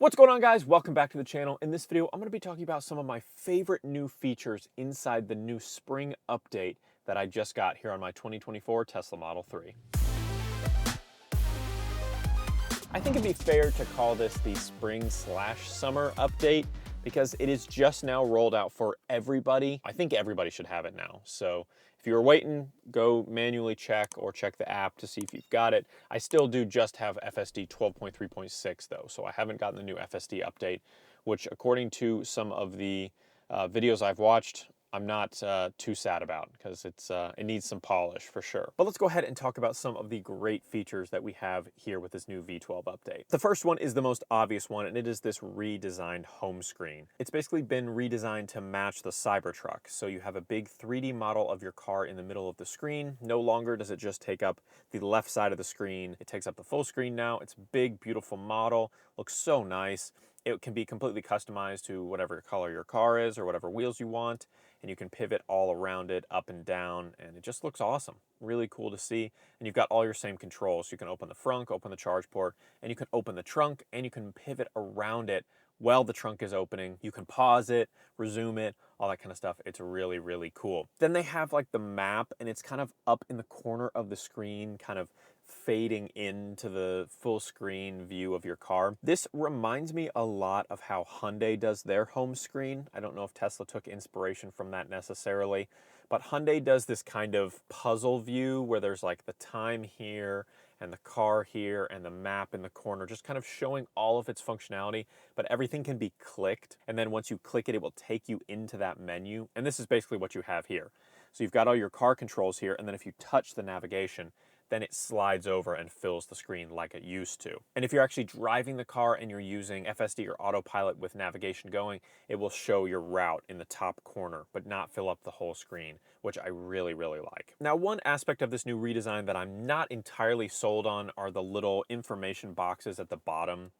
What's going on, guys? Welcome back to the channel. In this video, I'm going to be talking about some of my favorite new features inside the new spring update that I just got here on my 2024 Tesla Model 3. I think it'd be fair to call this the spring/summer update because it is just now rolled out for everybody. I think everybody should have it now. So if you were waiting, go manually check or check the app to see if you've got it. I still do just have FSD 12.3.6 though, so I haven't gotten the new FSD update, which according to some of the videos I've watched, I'm not too sad about because it needs some polish for sure. But let's go ahead and talk about some of the great features that we have here with this new V12 update. The first one is the most obvious one, and it is this redesigned home screen. It's basically been redesigned to match the Cybertruck. So you have a big 3D model of your car in the middle of the screen. No longer does it just take up the left side of the screen. It takes up the full screen now. It's a big, beautiful model. Looks so nice. It can be completely customized to whatever color your car is or whatever wheels you want, and you can pivot all around it, up and down, and it just looks awesome. Really cool to see. And you've got all your same controls. You can open the front, open the charge port, and you can open the trunk, and you can pivot around it while the trunk is opening. You can pause it, resume it, all that kind of stuff. It's really, really cool. Then they have like the map, and it's kind of up in the corner of the screen, kind of fading into the full screen view of your car. This reminds me a lot of how Hyundai does their home screen. I don't know if Tesla took inspiration from that necessarily, but Hyundai does this kind of puzzle view where there's like the time here and the car here and the map in the corner, just kind of showing all of its functionality, but everything can be clicked. And then once you click it, it will take you into that menu. And this is basically what you have here. So you've got all your car controls here, and then if you touch the navigation, then it slides over and fills the screen like it used to. And if you're actually driving the car and you're using FSD or autopilot with navigation going, it will show your route in the top corner, but not fill up the whole screen, which I really, really like. Now, one aspect of this new redesign that I'm not entirely sold on are the little information boxes at the bottom.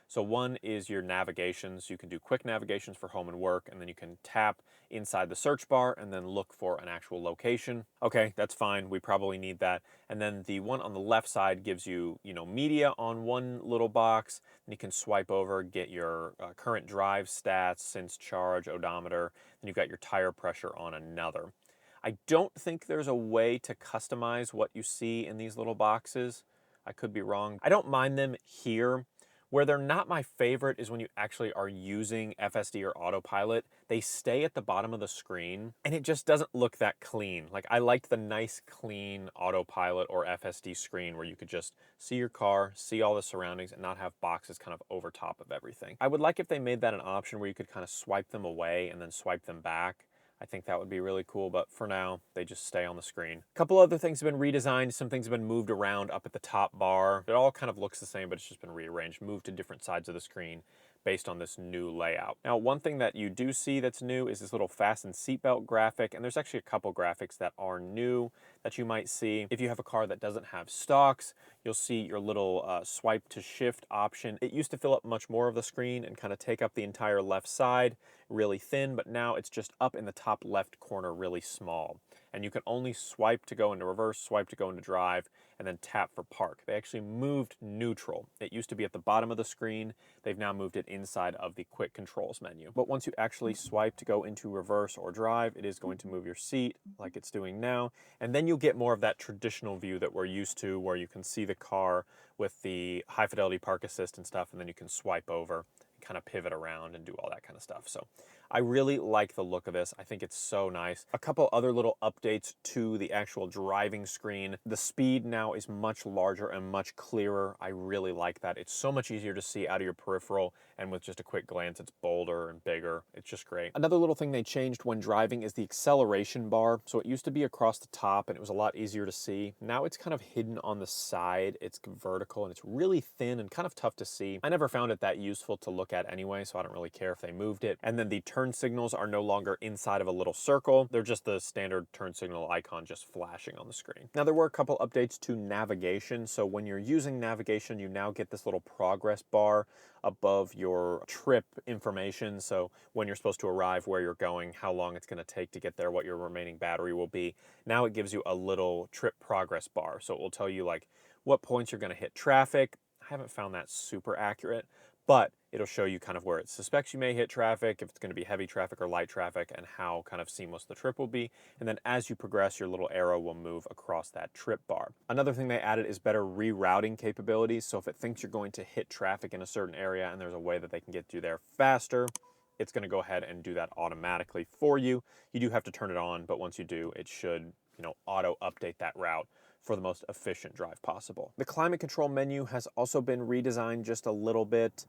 So one is your navigations. You can do quick navigations for home and work, and then you can tap inside the search bar and then look for an actual location. Okay, that's fine. We probably need that. And then the one on the left side gives you, media on one little box. And you can swipe over, get your current drive stats, since charge, odometer. Then you've got your tire pressure on another. I don't think there's a way to customize what you see in these little boxes. I could be wrong. I don't mind them here. Where they're not my favorite is when you actually are using FSD or autopilot. They stay at the bottom of the screen, and it just doesn't look that clean. Like, I liked the nice, clean autopilot or FSD screen where you could just see your car, see all the surroundings, and not have boxes kind of over top of everything. I would like if they made that an option where you could kind of swipe them away and then swipe them back. I think that would be really cool, but for now, they just stay on the screen. A couple other things have been redesigned. Some things have been moved around up at the top bar. It all kind of looks the same, but it's just been rearranged, moved to different sides of the screen based on this new layout. Now, one thing that you do see that's new is this little fasten seatbelt graphic, and there's actually a couple graphics that are new that you might see. If you have a car that doesn't have stalks, you'll see your little swipe to shift option. It used to fill up much more of the screen and kind of take up the entire left side, really thin, but now it's just up in the top left corner, really small. And you can only swipe to go into reverse, swipe to go into drive, and then tap for park. They actually moved neutral. It used to be at the bottom of the screen. They've now moved it inside of the quick controls menu. But once you actually swipe to go into reverse or drive, it is going to move your seat like it's doing now. And then you'll get more of that traditional view that we're used to, where you can see the car with the high fidelity park assist and stuff, and then you can swipe over, kind of pivot around and do all that kind of stuff. So I really like the look of this. I think it's so nice. A couple other little updates to the actual driving screen. The speed now is much larger and much clearer. I really like that. It's so much easier to see out of your peripheral, and with just a quick glance, it's bolder and bigger. It's just great. Another little thing they changed when driving is the acceleration bar. So it used to be across the top and it was a lot easier to see. Now it's kind of hidden on the side. It's vertical and it's really thin and kind of tough to see. I never found it that useful to look at anyway, so I don't really care if they moved it. And then the turn signals are no longer inside of a little circle. They're just the standard turn signal icon just flashing on the screen. Now, there were a couple updates to navigation. So when you're using navigation, you now get this little progress bar above your trip information. So when you're supposed to arrive, where you're going, how long it's going to take to get there, what your remaining battery will be. Now it gives you a little trip progress bar. So it will tell you like what points you're going to hit traffic. I haven't found that super accurate, but it'll show you kind of where it suspects you may hit traffic, if it's going to be heavy traffic or light traffic, and how kind of seamless the trip will be. And then as you progress, your little arrow will move across that trip bar. Another thing they added is better rerouting capabilities. So if it thinks you're going to hit traffic in a certain area and there's a way that they can get you there faster, it's going to go ahead and do that automatically for you. You do have to turn it on, but once you do, it should, auto update that route for the most efficient drive possible. The climate control menu has also been redesigned just a little bit.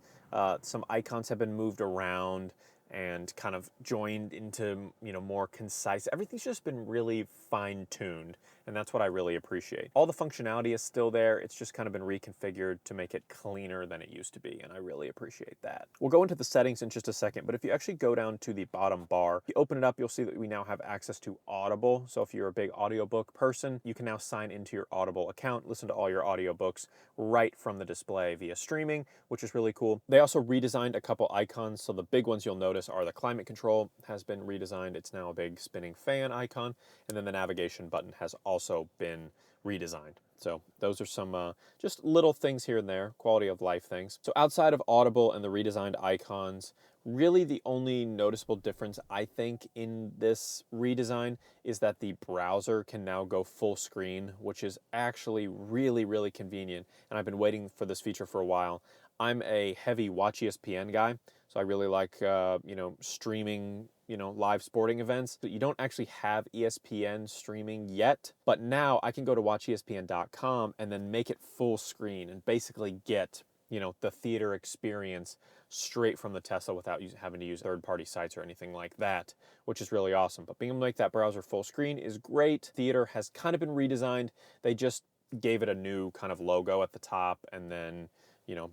Some icons have been moved around and kind of joined into, more concise. Everything's just been really fine-tuned, and that's what I really appreciate. All the functionality is still there. It's just kind of been reconfigured to make it cleaner than it used to be, and I really appreciate that. We'll go into the settings in just a second, but if you actually go down to the bottom bar, you open it up, you'll see that we now have access to Audible. So if you're a big audiobook person, you can now sign into your Audible account, listen to all your audiobooks right from the display via streaming, which is really cool. They also redesigned a couple icons. So the big ones you'll notice are the climate control has been redesigned. It's now a big spinning fan icon. And then the navigation button has also been redesigned. So those are some just little things here and there, quality of life things. So outside of Audible and the redesigned icons, really the only noticeable difference I think in this redesign is that the browser can now go full screen, which is actually really, really convenient. And I've been waiting for this feature for a while. I'm a heavy Watch ESPN guy, so I really like, streaming, live sporting events. But you don't actually have ESPN streaming yet, but now I can go to watchespn.com and then make it full screen and basically get, the theater experience straight from the Tesla without having to use third-party sites or anything like that, which is really awesome. But being able to make that browser full screen is great. Theater has kind of been redesigned. They just gave it a new kind of logo at the top and then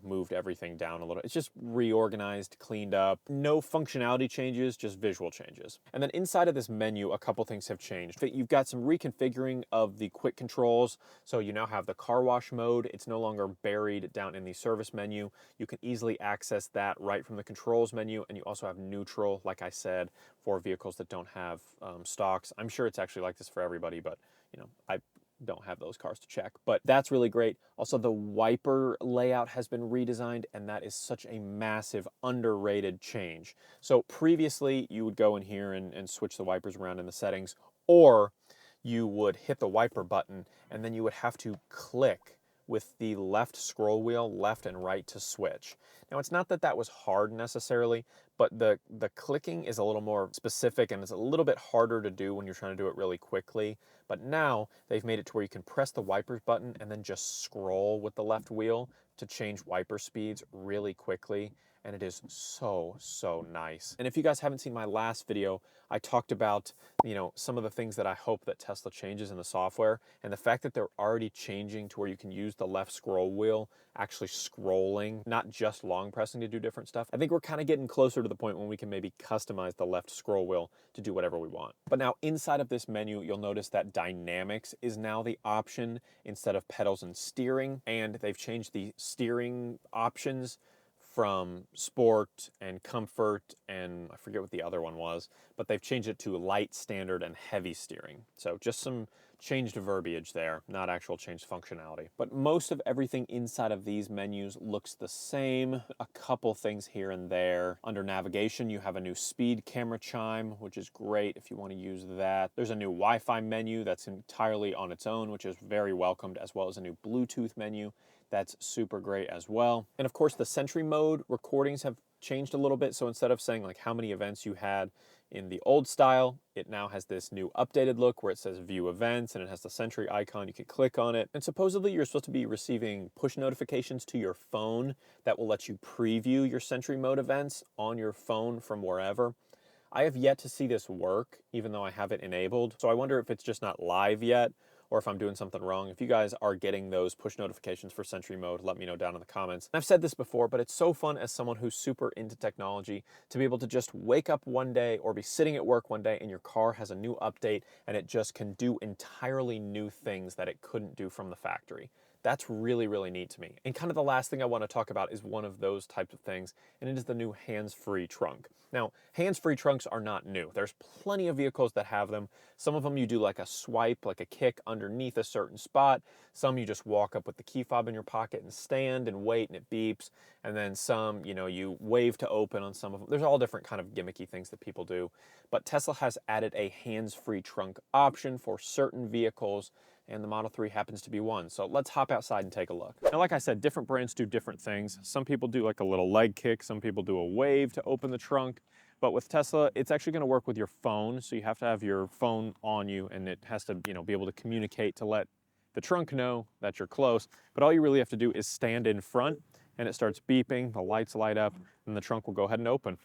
moved everything down a little. It's just reorganized, cleaned up. No functionality changes, just visual changes. And then inside of this menu, a couple things have changed. You've got some reconfiguring of the quick controls. So you now have the car wash mode. It's no longer buried down in the service menu. You can easily access that right from the controls menu. And you also have neutral, like I said, for vehicles that don't have stocks. I'm sure it's actually like this for everybody, but I don't have those cars to check, but that's really great. Also, the wiper layout has been redesigned, and that is such a massive, underrated change. So previously, you would go in here and switch the wipers around in the settings, or you would hit the wiper button, and then you would have to click with the left scroll wheel, left and right, to switch. Now, it's not that that was hard necessarily, but the clicking is a little more specific and it's a little bit harder to do when you're trying to do it really quickly. But now they've made it to where you can press the wipers button and then just scroll with the left wheel to change wiper speeds really quickly. And it is so, so nice. And if you guys haven't seen my last video, I talked about, some of the things that I hope that Tesla changes in the software. And the fact that they're already changing to where you can use the left scroll wheel, actually scrolling, not just long pressing to do different stuff. I think we're kind of getting closer to the point when we can maybe customize the left scroll wheel to do whatever we want. But now inside of this menu, you'll notice that dynamics is now the option instead of pedals and steering. And they've changed the steering options from sport and comfort, and I forget what the other one was, but they've changed it to light, standard, and heavy steering. So just some changed verbiage there, not actual changed functionality. But most of everything inside of these menus looks the same. A couple things here and there. Under navigation, you have a new speed camera chime, which is great if you want to use that. There's a new Wi-Fi menu that's entirely on its own, which is very welcomed, as well as a new Bluetooth menu. That's super great as well. And of course, the Sentry mode recordings have changed a little bit. So instead of saying like how many events you had in the old style, it now has this new updated look where it says view events and it has the Sentry icon. You can click on it. And supposedly you're supposed to be receiving push notifications to your phone that will let you preview your Sentry mode events on your phone from wherever. I have yet to see this work, even though I have it enabled. So I wonder if it's just not live yet, or if I'm doing something wrong. If you guys are getting those push notifications for Sentry mode, let me know down in the comments. I've said this before, but it's so fun as someone who's super into technology to be able to just wake up one day or be sitting at work one day and your car has a new update and it just can do entirely new things that it couldn't do from the factory. That's really, really neat to me. And kind of the last thing I want to talk about is one of those types of things, and it is the new hands-free trunk. Now, hands-free trunks are not new. There's plenty of vehicles that have them. Some of them you do like a swipe, like a kick underneath a certain spot. Some you just walk up with the key fob in your pocket and stand and wait and it beeps. And then some, you know, you wave to open on some of them. There's all different kind of gimmicky things that people do. But Tesla has added a hands-free trunk option for certain vehicles, and the Model 3 happens to be one. So let's hop outside and take a look. Now, like I said, different brands do different things. Some people do like a little leg kick, some people do a wave to open the trunk. But with Tesla, it's actually gonna work with your phone. So you have to have your phone on you, and it has to, you know, be able to communicate to let the trunk know that you're close. But all you really have to do is stand in front, and it starts beeping, the lights light up, and the trunk will go ahead and open.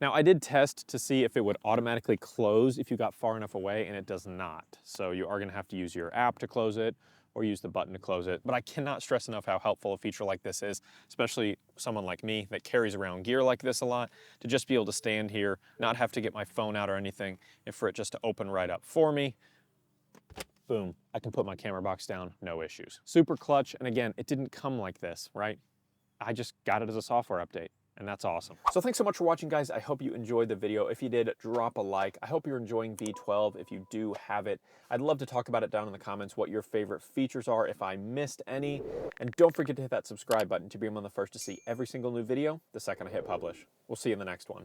Now, I did test to see if it would automatically close if you got far enough away, and it does not. So you are gonna have to use your app to close it or use the button to close it. But I cannot stress enough how helpful a feature like this is, especially someone like me that carries around gear like this a lot, to just be able to stand here, not have to get my phone out or anything, and for it just to open right up for me. Boom, I can put my camera box down, no issues. Super clutch, and again, it didn't come like this, right? I just got it as a software update. And that's awesome. So thanks so much for watching, guys. I hope you enjoyed the video. If you did, drop a like. I hope you're enjoying V12 if you do have it. I'd love to talk about it down in the comments, what your favorite features are, if I missed any. And don't forget to hit that subscribe button to be among the first to see every single new video the second I hit publish. We'll see you in the next one.